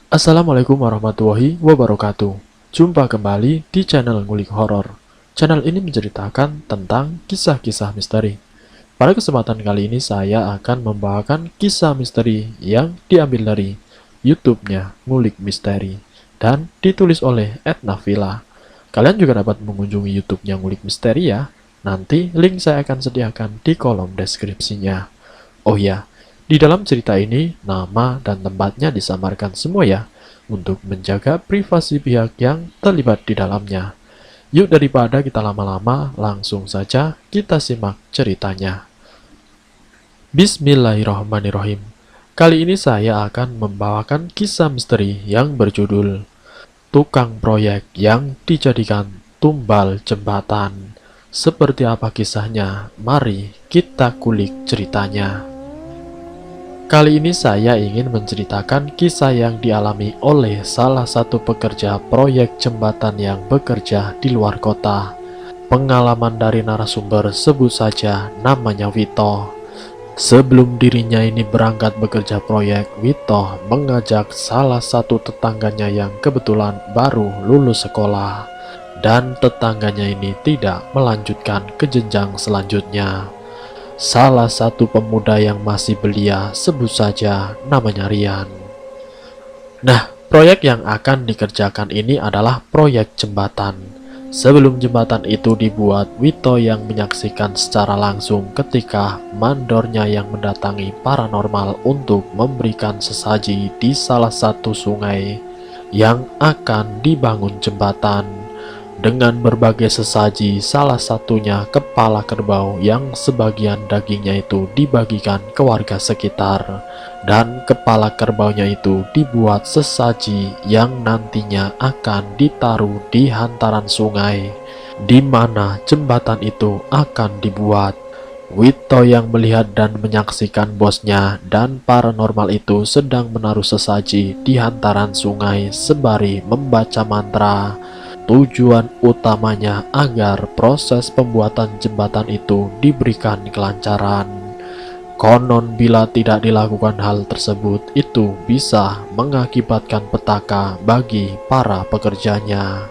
Assalamualaikum warahmatullahi wabarakatuh. Jumpa kembali di channel Ngulik Horor. Channel ini menceritakan tentang kisah-kisah misteri. Pada kesempatan kali ini saya akan membawakan kisah misteri yang diambil dari YouTube-nya Ngulik Misteri dan ditulis oleh Edna Villa. Kalian juga dapat mengunjungi YouTube-nya Ngulik Misteri ya. Nanti link saya akan sediakan di kolom deskripsinya. Oh ya, di dalam cerita ini, nama dan tempatnya disamarkan semua ya, untuk menjaga privasi pihak yang terlibat di dalamnya. Yuk daripada kita lama-lama, langsung saja kita simak ceritanya. Bismillahirrahmanirrahim. Kali ini saya akan membawakan kisah misteri yang berjudul Tukang Proyek yang Dijadikan Tumbal Jembatan. Seperti apa kisahnya? Mari kita kulik ceritanya. Kali ini saya ingin menceritakan kisah yang dialami oleh salah satu pekerja proyek jembatan yang bekerja di luar kota. Pengalaman dari narasumber sebut saja namanya Wito. Sebelum dirinya ini berangkat bekerja proyek, Wito mengajak salah satu tetangganya yang kebetulan baru lulus sekolah. Dan tetangganya ini tidak melanjutkan ke jenjang selanjutnya. Salah satu pemuda yang masih belia, sebut saja namanya Rian. Nah, proyek yang akan dikerjakan ini adalah proyek jembatan. Sebelum jembatan itu dibuat, Wito yang menyaksikan secara langsung ketika mandornya yang mendatangi paranormal untuk memberikan sesaji di salah satu sungai yang akan dibangun jembatan. Dengan berbagai sesaji, salah satunya kepala kerbau yang sebagian dagingnya itu dibagikan ke warga sekitar. Dan kepala kerbaunya itu dibuat sesaji yang nantinya akan ditaruh di hantaran sungai, di mana jembatan itu akan dibuat. Wito yang melihat dan menyaksikan bosnya dan paranormal itu sedang menaruh sesaji di hantaran sungai sembari membaca mantra. Tujuan utamanya agar proses pembuatan jembatan itu diberikan kelancaran. Konon bila tidak dilakukan hal tersebut, itu bisa mengakibatkan petaka bagi para pekerjanya.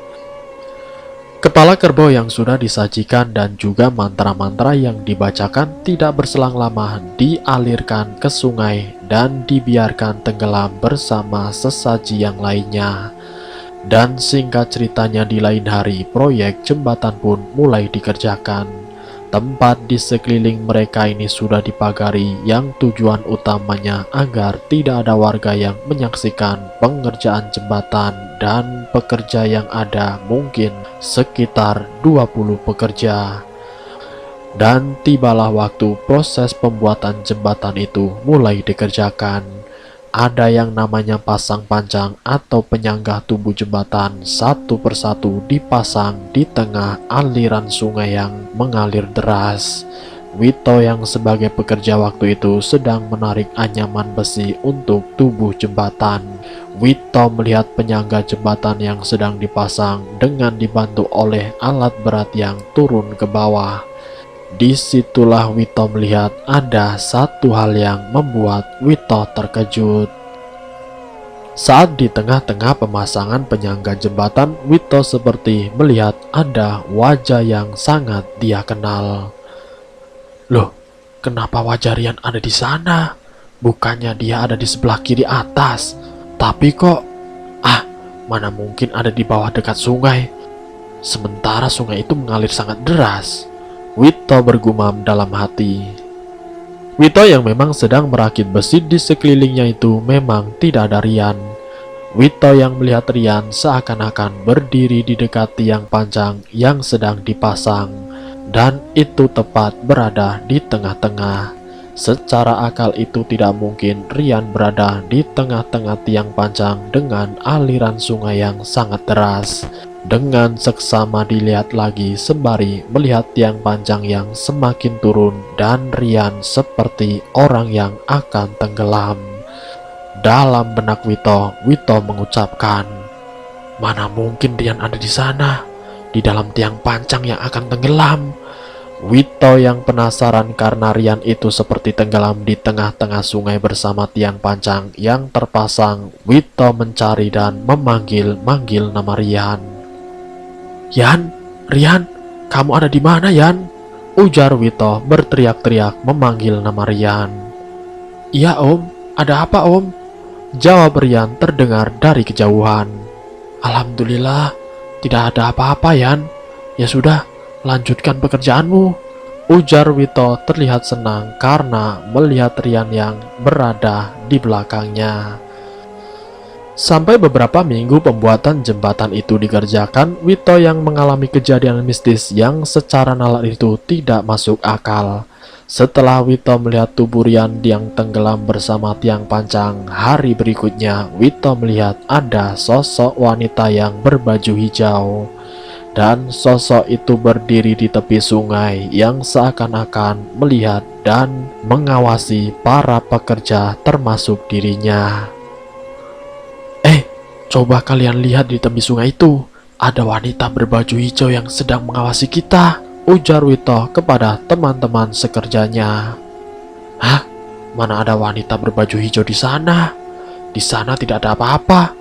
Kepala kerbau yang sudah disajikan dan juga mantra-mantra yang dibacakan tidak berselang lama dialirkan ke sungai dan dibiarkan tenggelam bersama sesaji yang lainnya. Dan singkat ceritanya di lain hari, proyek jembatan pun mulai dikerjakan. Tempat di sekeliling mereka ini sudah dipagari yang tujuan utamanya agar tidak ada warga yang menyaksikan pengerjaan jembatan dan pekerja yang ada mungkin sekitar 20 pekerja. Dan tibalah waktu proses pembuatan jembatan itu mulai dikerjakan. Ada yang namanya pasang pancang atau penyangga tumbuh jembatan satu persatu dipasang di tengah aliran sungai yang mengalir deras. Wito yang sebagai pekerja waktu itu sedang menarik anyaman besi untuk tubuh jembatan. Wito melihat penyangga jembatan yang sedang dipasang dengan dibantu oleh alat berat yang turun ke bawah. Disitulah Wito melihat ada satu hal yang membuat Wito terkejut. Saat di tengah-tengah pemasangan penyangga jembatan, Wito seperti melihat ada wajah yang sangat dia kenal. Loh, kenapa wajah Rian ada di sana? Bukannya dia ada di sebelah kiri atas. Tapi kok, mana mungkin ada di bawah dekat sungai. Sementara sungai itu mengalir sangat deras. Wito bergumam dalam hati. Wito yang memang sedang merakit besi di sekelilingnya itu memang tidak ada Rian. Wito yang melihat Rian seakan-akan berdiri di dekat tiang panjang yang sedang dipasang, dan itu tepat berada di tengah-tengah. Secara akal itu tidak mungkin Rian berada di tengah-tengah tiang panjang dengan aliran sungai yang sangat deras. Dengan seksama dilihat lagi sembari melihat tiang panjang yang semakin turun dan Rian seperti orang yang akan tenggelam. Dalam benak Wito mengucapkan, mana mungkin Rian ada di sana, di dalam tiang panjang yang akan tenggelam. Wito yang penasaran karena Rian itu seperti tenggelam di tengah-tengah sungai bersama tiang pancang yang terpasang, Wito mencari dan memanggil-manggil nama Rian. "Yan, Rian, kamu ada di mana, Yan?" ujar Wito berteriak-teriak memanggil nama Rian. "Iya Om, ada apa Om?" jawab Rian terdengar dari kejauhan. "Alhamdulillah, tidak ada apa-apa Yan. Ya sudah, lanjutkan pekerjaanmu," ujar Wito terlihat senang karena melihat Rian yang berada di belakangnya. Sampai beberapa minggu pembuatan jembatan itu dikerjakan, Wito yang mengalami kejadian mistis yang secara nalar itu tidak masuk akal. Setelah Wito melihat tubuh Rian yang tenggelam bersama tiang pancang, hari berikutnya Wito melihat ada sosok wanita yang berbaju hijau. Dan sosok itu berdiri di tepi sungai yang seakan-akan melihat dan mengawasi para pekerja termasuk dirinya. Coba kalian lihat di tepi sungai itu, ada wanita berbaju hijau yang sedang mengawasi kita," ujar Wito kepada teman-teman sekerjanya. "Hah? Mana ada wanita berbaju hijau di sana? Di sana tidak ada apa-apa.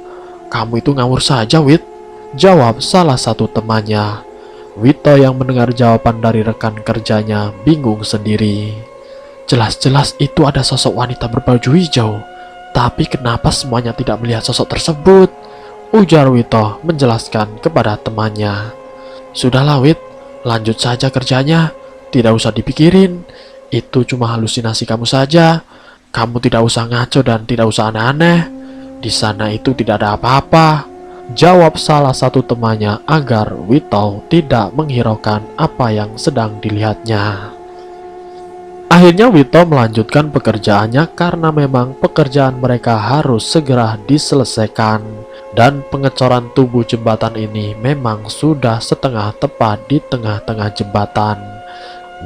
Kamu itu ngawur saja, Wit," jawab salah satu temannya. Wito yang mendengar jawaban dari rekan kerjanya bingung sendiri. Jelas-jelas itu ada sosok wanita berbaju hijau. Tapi kenapa semuanya tidak melihat sosok tersebut? Ujar Wito menjelaskan kepada temannya. "Sudahlah Wit, lanjut saja kerjanya. Tidak usah dipikirin. Itu cuma halusinasi kamu saja. Kamu tidak usah ngaco dan tidak usah aneh-aneh. Di sana itu tidak ada apa-apa," jawab salah satu temannya agar Wito tidak menghiraukan apa yang sedang dilihatnya. Akhirnya Wito melanjutkan pekerjaannya karena memang pekerjaan mereka harus segera diselesaikan dan pengecoran tubuh jembatan ini memang sudah setengah tepat di tengah-tengah jembatan.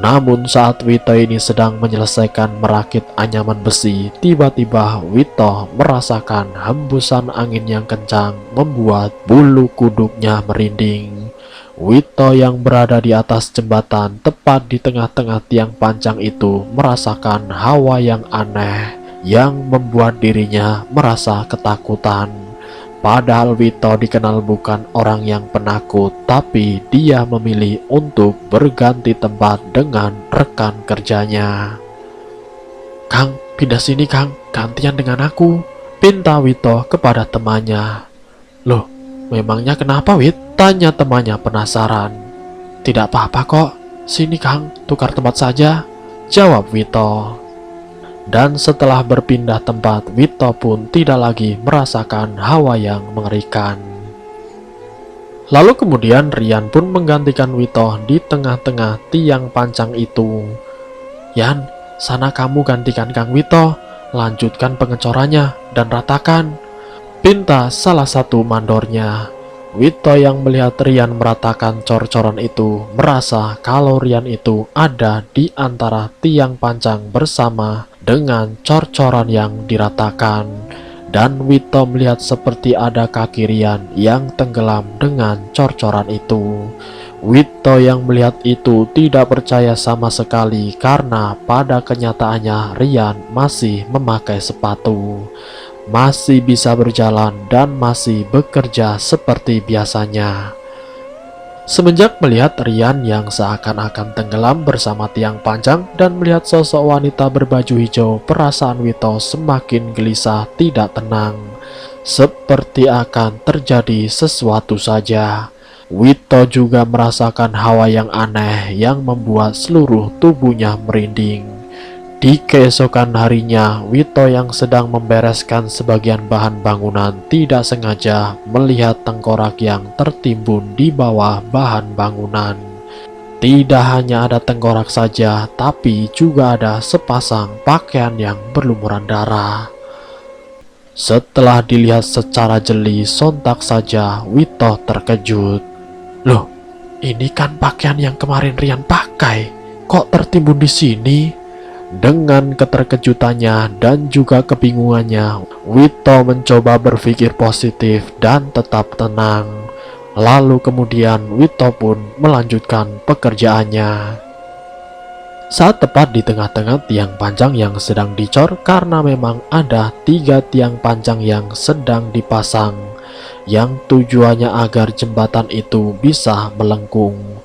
Namun saat Wito ini sedang menyelesaikan merakit anyaman besi, tiba-tiba Wito merasakan hembusan angin yang kencang membuat bulu kuduknya merinding. Wito yang berada di atas jembatan tepat di tengah-tengah tiang pancang itu merasakan hawa yang aneh yang membuat dirinya merasa ketakutan. Padahal Wito dikenal bukan orang yang penakut, tapi dia memilih untuk berganti tempat dengan rekan kerjanya. "Kang, pindah sini Kang, gantian dengan aku," pinta Wito kepada temannya. "Loh, memangnya kenapa Wit?" tanya temannya penasaran. "Tidak apa-apa kok, sini Kang, tukar tempat saja," jawab Wito. Dan setelah berpindah tempat, Wito pun tidak lagi merasakan hawa yang mengerikan. Lalu kemudian Rian pun menggantikan Wito di tengah-tengah tiang pancang itu. "Yan, sana kamu gantikan Kang Wito, lanjutkan pengecorannya dan ratakan," pinta salah satu mandornya. Wito yang melihat Rian meratakan cor-coran itu merasa kalau Rian itu ada di antara tiang pancang bersama dengan cor-coran yang diratakan. Dan Wito melihat seperti ada kaki Rian yang tenggelam dengan cor-coran itu. Wito yang melihat itu tidak percaya sama sekali karena pada kenyataannya Rian masih memakai sepatu, masih bisa berjalan dan masih bekerja seperti biasanya. Semenjak melihat Rian yang seakan-akan tenggelam bersama tiang pancang dan melihat sosok wanita berbaju hijau, perasaan Wito semakin gelisah tidak tenang, seperti akan terjadi sesuatu saja. Wito juga merasakan hawa yang aneh yang membuat seluruh tubuhnya merinding. Di keesokan harinya, Wito yang sedang membereskan sebagian bahan bangunan tidak sengaja melihat tengkorak yang tertimbun di bawah bahan bangunan. Tidak hanya ada tengkorak saja, tapi juga ada sepasang pakaian yang berlumuran darah. Setelah dilihat secara jeli, sontak saja Wito terkejut. "Loh, ini kan pakaian yang kemarin Rian pakai, kok tertimbun di sini?" Dengan keterkejutannya dan juga kebingungannya, Wito mencoba berpikir positif dan tetap tenang. Lalu kemudian Wito pun melanjutkan pekerjaannya. Saat tepat di tengah-tengah tiang panjang yang sedang dicor, karena memang ada 3 tiang panjang yang sedang dipasang, yang tujuannya agar jembatan itu bisa melengkung.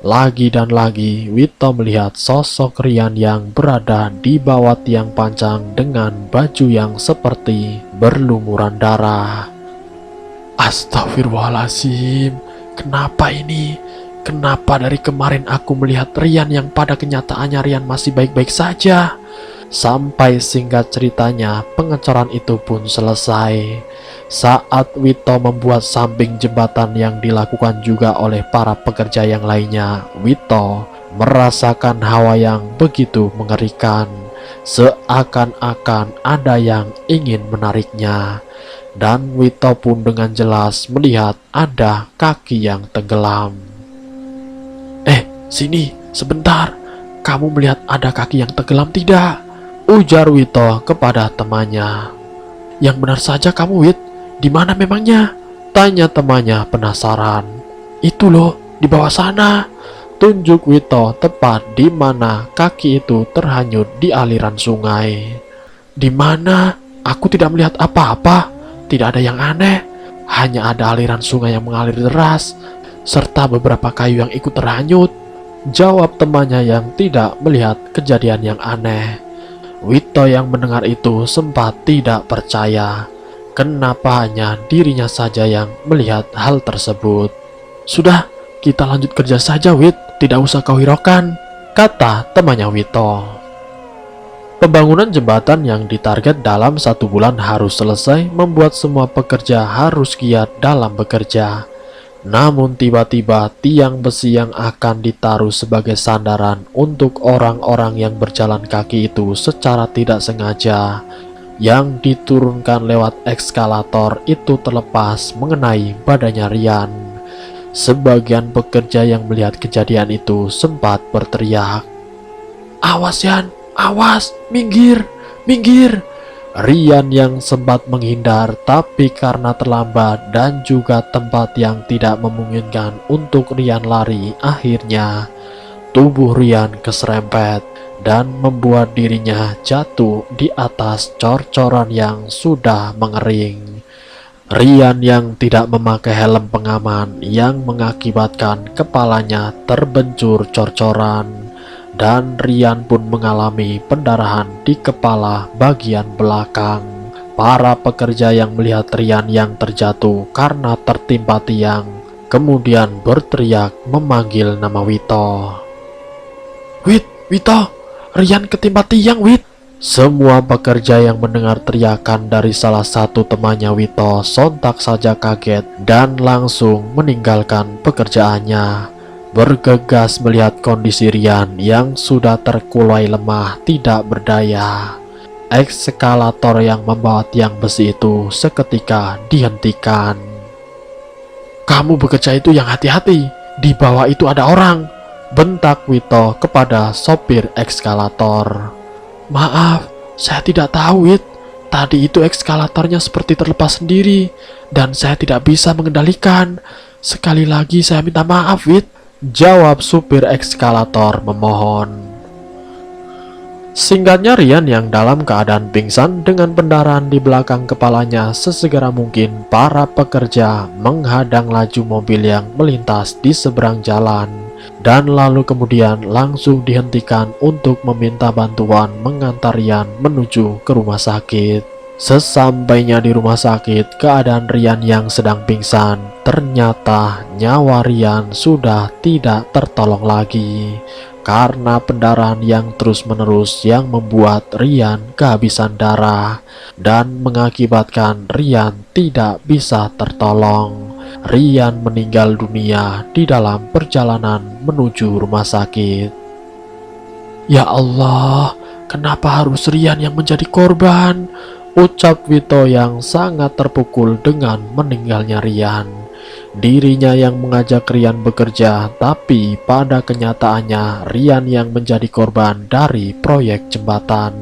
Lagi dan lagi, Wito melihat sosok Rian yang berada di bawah tiang panjang dengan baju yang seperti berlumuran darah. Astagfirullahaladzim, kenapa ini? Kenapa dari kemarin aku melihat Rian yang pada kenyataannya Rian masih baik-baik saja? Sampai singkat ceritanya, pengecoran itu pun selesai. Saat Wito membuat samping jembatan yang dilakukan juga oleh para pekerja yang lainnya, Wito merasakan hawa yang begitu mengerikan. Seakan-akan ada yang ingin menariknya. Dan Wito pun dengan jelas melihat ada kaki yang tenggelam. Sini, sebentar. Kamu melihat ada kaki yang tenggelam tidak? Ujar Wito kepada temannya. Yang benar saja kamu, Wit. Di mana memangnya? Tanya temannya penasaran. Itu loh, di bawah sana. Tunjuk Wito tepat di mana kaki itu terhanyut di aliran sungai. Di mana? Aku tidak melihat apa-apa. Tidak ada yang aneh. Hanya ada aliran sungai yang mengalir deras, serta beberapa kayu yang ikut terhanyut. Jawab temannya yang tidak melihat kejadian yang aneh. Wito yang mendengar itu sempat tidak percaya. Kenapa hanya dirinya saja yang melihat hal tersebut? Sudah, kita lanjut kerja saja, Wit. Tidak usah kau hiraukan, kata temannya Wito. Pembangunan jembatan yang ditarget dalam 1 bulan harus selesai, membuat semua pekerja harus giat dalam bekerja. Namun tiba-tiba tiang besi yang akan ditaruh sebagai sandaran untuk orang-orang yang berjalan kaki itu secara tidak sengaja yang diturunkan lewat ekskalator itu terlepas mengenai badannya Rian. Sebagian pekerja yang melihat kejadian itu sempat berteriak, "Awas Yan, awas, minggir, minggir!" Rian yang sempat menghindar, tapi karena terlambat dan juga tempat yang tidak memungkinkan untuk Rian lari, akhirnya tubuh Rian keserempet dan membuat dirinya jatuh di atas cor-coran yang sudah mengering. Rian yang tidak memakai helm pengaman yang mengakibatkan kepalanya terbencur cor-coran. Dan Rian pun mengalami pendarahan di kepala bagian belakang. Para pekerja yang melihat Rian yang terjatuh karena tertimpa tiang kemudian berteriak memanggil nama Wito. "Wit, Wito, Rian ketimpa tiang, Wit!" Semua pekerja yang mendengar teriakan dari salah satu temannya Wito sontak saja kaget dan langsung meninggalkan pekerjaannya. Bergegas melihat kondisi Rian yang sudah terkulai lemah tidak berdaya. Ekskalator yang membawa tiang besi itu seketika dihentikan. "Kamu bekerja itu yang hati-hati, di bawah itu ada orang," bentak Wito kepada sopir ekskalator. "Maaf, saya tidak tahu, Wit. Tadi itu ekskalatornya seperti terlepas sendiri dan saya tidak bisa mengendalikan. Sekali lagi saya minta maaf, Wit," jawab supir ekskalator memohon. Singkatnya, Rian yang dalam keadaan pingsan dengan pendarahan di belakang kepalanya, sesegera mungkin para pekerja menghadang laju mobil yang melintas di seberang jalan dan lalu kemudian langsung dihentikan untuk meminta bantuan mengantar Rian menuju ke rumah sakit. Sesampainya di rumah sakit, keadaan Rian yang sedang pingsan, ternyata nyawa Rian sudah tidak tertolong lagi karena pendarahan yang terus-menerus yang membuat Rian kehabisan darah dan mengakibatkan Rian tidak bisa tertolong. Rian meninggal dunia di dalam perjalanan menuju rumah sakit. "Ya Allah, kenapa harus Rian yang menjadi korban?" ucap Wito yang sangat terpukul dengan meninggalnya Rian. Dirinya yang mengajak Rian bekerja, tapi pada kenyataannya Rian yang menjadi korban dari proyek jembatan.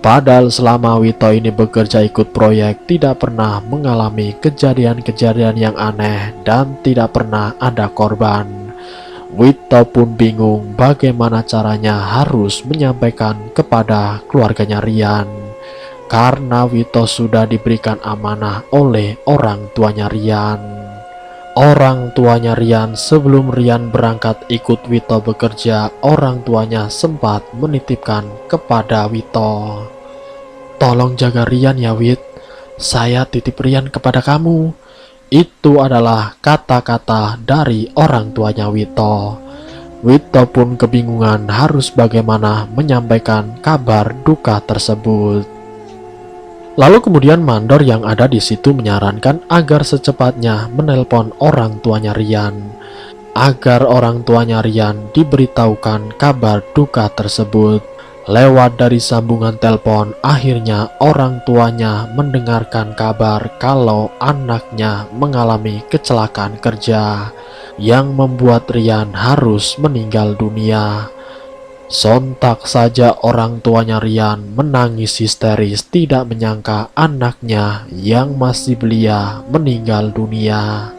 Padahal selama Wito ini bekerja ikut proyek tidak pernah mengalami kejadian-kejadian yang aneh dan tidak pernah ada korban. Wito pun bingung bagaimana caranya harus menyampaikan kepada keluarganya Rian, karena Wito sudah diberikan amanah oleh orang tuanya Rian. Orang tuanya Rian, sebelum Rian berangkat ikut Wito bekerja, orang tuanya sempat menitipkan kepada Wito, "Tolong jaga Rian ya Wit, saya titip Rian kepada kamu." Itu adalah kata-kata dari orang tuanya Wito. Wito pun kebingungan harus bagaimana menyampaikan kabar duka tersebut. Lalu kemudian mandor yang ada di situ menyarankan agar secepatnya menelpon orang tuanya Rian, agar orang tuanya Rian diberitahukan kabar duka tersebut. Lewat dari sambungan telepon, akhirnya orang tuanya mendengarkan kabar kalau anaknya mengalami kecelakaan kerja yang membuat Rian harus meninggal dunia. Sontak saja orang tuanya Rian menangis histeris, tidak menyangka anaknya yang masih belia meninggal dunia.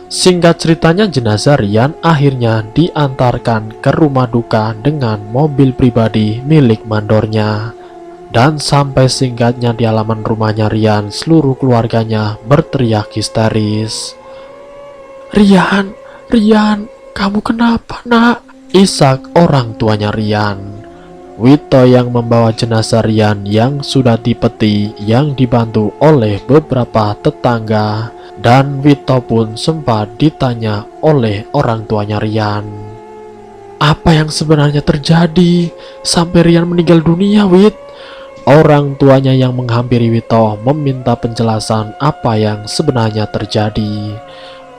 Singkat ceritanya, jenazah Rian akhirnya diantarkan ke rumah duka dengan mobil pribadi milik mandornya. Dan sampai singkatnya di halaman rumahnya Rian, seluruh keluarganya berteriak histeris, "Rian, Rian, kamu kenapa nak?" Isak orang tuanya Rian. Wito yang membawa jenazah Rian yang sudah dipeti, yang dibantu oleh beberapa tetangga. Dan Wito pun sempat ditanya oleh orang tuanya Rian, "Apa yang sebenarnya terjadi sampai Rian meninggal dunia, Wit?" Orang tuanya yang menghampiri Wito meminta penjelasan apa yang sebenarnya terjadi.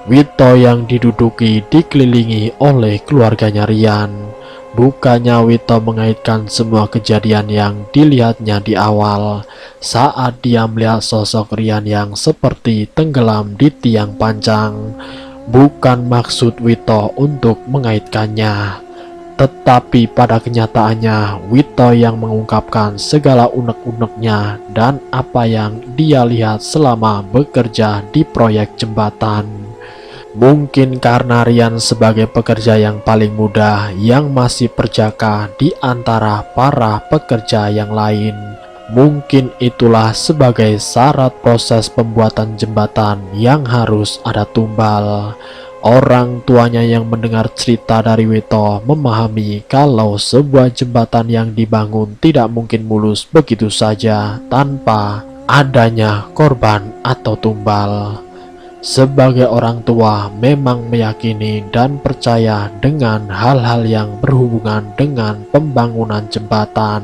Wito yang diduduki dikelilingi oleh keluarganya Rian. Bukannya Wito mengaitkan semua kejadian yang dilihatnya di awal saat dia melihat sosok Rian yang seperti tenggelam di tiang panjang. Bukan maksud Wito untuk mengaitkannya, tetapi pada kenyataannya Wito yang mengungkapkan segala unek-uneknya dan apa yang dia lihat selama bekerja di proyek jembatan. Mungkin karena Rian sebagai pekerja yang paling muda yang masih perjaka di antara para pekerja yang lain, mungkin itulah sebagai syarat proses pembuatan jembatan yang harus ada tumbal. Orang tuanya yang mendengar cerita dari Wito memahami kalau sebuah jembatan yang dibangun tidak mungkin mulus begitu saja tanpa adanya korban atau tumbal. Sebagai orang tua memang meyakini dan percaya dengan hal-hal yang berhubungan dengan pembangunan jembatan,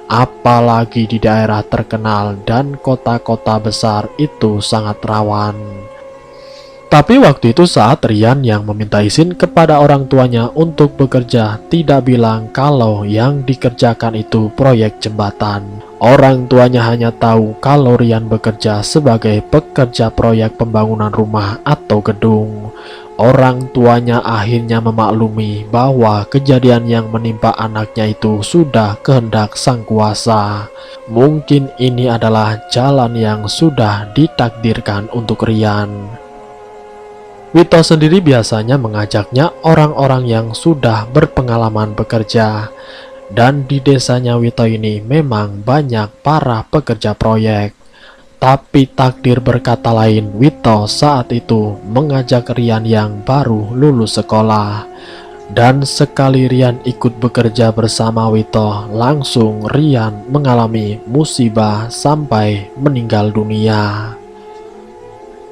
apalagi di daerah terkenal dan kota-kota besar itu sangat rawan. Tapi waktu itu saat Rian yang meminta izin kepada orang tuanya untuk bekerja tidak bilang kalau yang dikerjakan itu proyek jembatan. Orang tuanya hanya tahu kalau Rian bekerja sebagai pekerja proyek pembangunan rumah atau gedung. Orang tuanya akhirnya memaklumi bahwa kejadian yang menimpa anaknya itu sudah kehendak Sang Kuasa. Mungkin ini adalah jalan yang sudah ditakdirkan untuk Rian. Wito sendiri biasanya mengajaknya orang-orang yang sudah berpengalaman bekerja. Dan di desanya Wito ini memang banyak para pekerja proyek. Tapi takdir berkata lain, Wito saat itu mengajak Rian yang baru lulus sekolah. Dan sekali Rian ikut bekerja bersama Wito, langsung Rian mengalami musibah sampai meninggal dunia.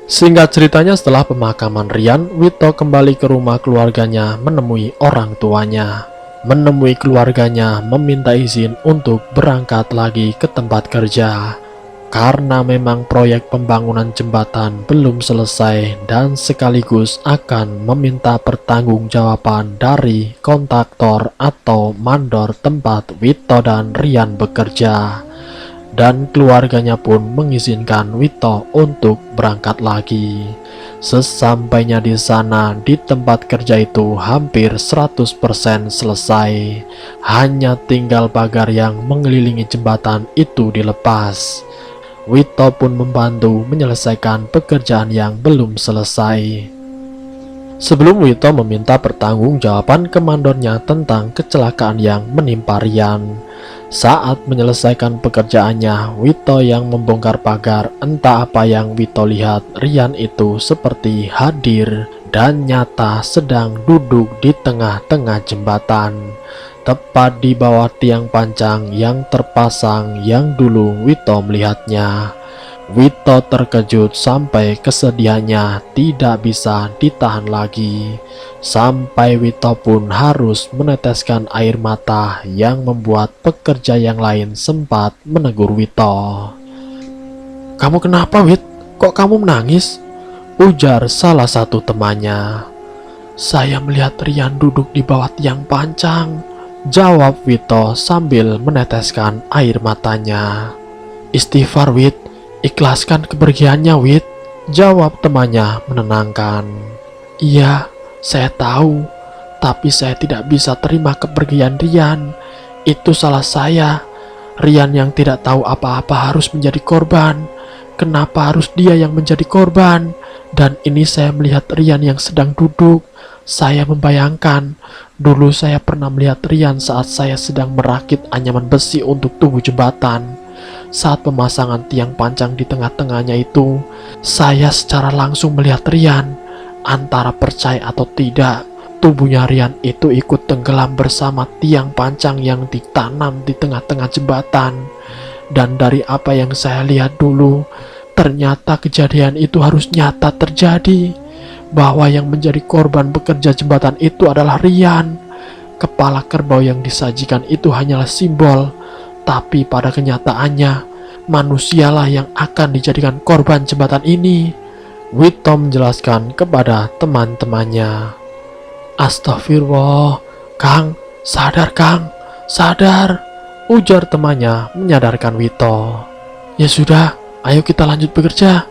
Singkat ceritanya, setelah pemakaman Rian, Wito kembali ke rumah keluarganya menemui orang tuanya. Menemui keluarganya meminta izin untuk berangkat lagi ke tempat kerja. Karena memang proyek pembangunan jembatan belum selesai dan sekaligus akan meminta pertanggungjawaban dari kontraktor atau mandor tempat Wito dan Rian bekerja. Dan keluarganya pun mengizinkan Wito untuk berangkat lagi. Sesampainya di sana, di tempat kerja itu hampir 100% selesai. Hanya tinggal pagar yang mengelilingi jembatan itu dilepas. Wito pun membantu menyelesaikan pekerjaan yang belum selesai. Sebelum Wito meminta pertanggungjawaban ke mandornya tentang kecelakaan yang menimpa Rian. Saat menyelesaikan pekerjaannya, Wito yang membongkar pagar. Entah apa yang Wito lihat, Rian itu seperti hadir dan nyata sedang duduk di tengah-tengah jembatan, tepat di bawah tiang pancang yang terpasang yang dulu Wito melihatnya. Wito terkejut sampai kesedihannya tidak bisa ditahan lagi. Sampai Wito pun harus meneteskan air mata yang membuat pekerja yang lain sempat menegur Wito. "Kamu kenapa, Wit? Kok kamu menangis?" ujar salah satu temannya. "Saya melihat Rian duduk di bawah tiang pancang," jawab Wito sambil meneteskan air matanya. "Istighfar, Wit. Ikhlaskan kepergiannya, Wit," jawab temannya menenangkan. "Iya, saya tahu, tapi saya tidak bisa terima kepergian Rian. Itu salah saya. Rian yang tidak tahu apa-apa harus menjadi korban. Kenapa harus dia yang menjadi korban? Dan ini saya melihat Rian yang sedang duduk. Saya membayangkan, dulu saya pernah melihat Rian saat saya sedang merakit anyaman besi untuk tubuh jembatan. Saat pemasangan tiang pancang di tengah-tengahnya itu, saya secara langsung melihat Rian. Antara percaya atau tidak, tubuhnya Rian itu ikut tenggelam bersama tiang pancang yang ditanam di tengah-tengah jembatan. Dan dari apa yang saya lihat dulu, ternyata kejadian itu harus nyata terjadi, bahwa yang menjadi korban bekerja jembatan itu adalah Rian. Kepala kerbau yang disajikan itu hanyalah simbol, tapi pada kenyataannya, manusialah yang akan dijadikan korban jembatan ini," Wito menjelaskan kepada teman-temannya. "Astagfirullah, Kang, sadar Kang, sadar," ujar temannya menyadarkan Wito. "Ya sudah, ayo kita lanjut bekerja."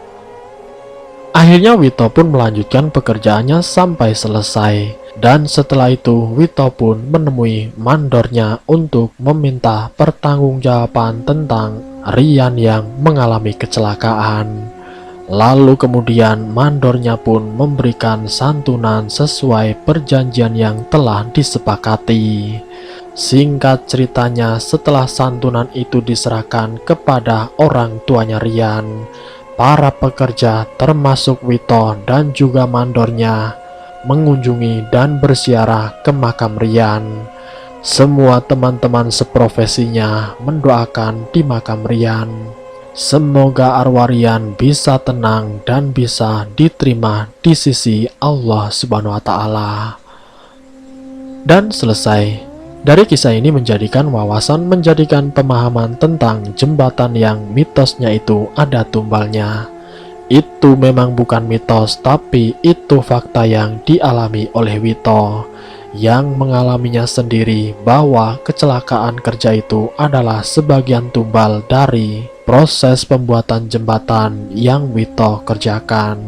Akhirnya Wito pun melanjutkan pekerjaannya sampai selesai. Dan setelah itu Wito pun menemui mandornya untuk meminta pertanggungjawaban tentang Rian yang mengalami kecelakaan. Lalu kemudian mandornya pun memberikan santunan sesuai perjanjian yang telah disepakati. Singkat ceritanya, setelah santunan itu diserahkan kepada orang tuanya Rian, para pekerja termasuk Wito dan juga mandornya mengunjungi dan berziarah ke makam Rian. Semua teman-teman seprofesinya mendoakan di makam Rian. Semoga arwah Rian bisa tenang dan bisa diterima di sisi Allah Subhanahu wa Ta'ala. Dan selesai. Dari kisah ini menjadikan wawasan, menjadikan pemahaman tentang jembatan yang mitosnya itu ada tumbalnya. Itu memang bukan mitos, tapi itu fakta yang dialami oleh Wito, yang mengalaminya sendiri, bahwa kecelakaan kerja itu adalah sebagian tumbal dari proses pembuatan jembatan yang Wito kerjakan.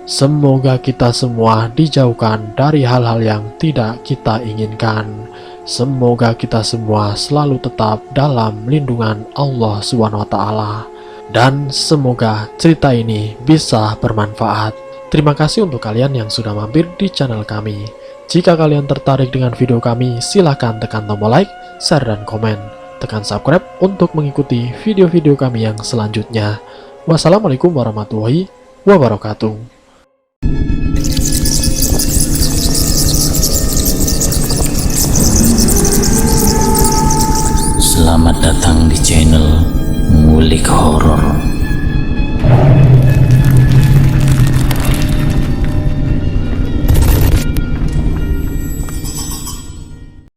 Semoga kita semua dijauhkan dari hal-hal yang tidak kita inginkan. Semoga kita semua selalu tetap dalam lindungan Allah Subhanahu wa Ta'ala. Dan semoga cerita ini bisa bermanfaat. Terima kasih untuk kalian yang sudah mampir di channel kami. Jika kalian tertarik dengan video kami, silahkan tekan tombol like, share, dan komen. Tekan subscribe untuk mengikuti video-video kami yang selanjutnya. Wassalamualaikum warahmatullahi wabarakatuh. Selamat datang di channel Ngulik Horor.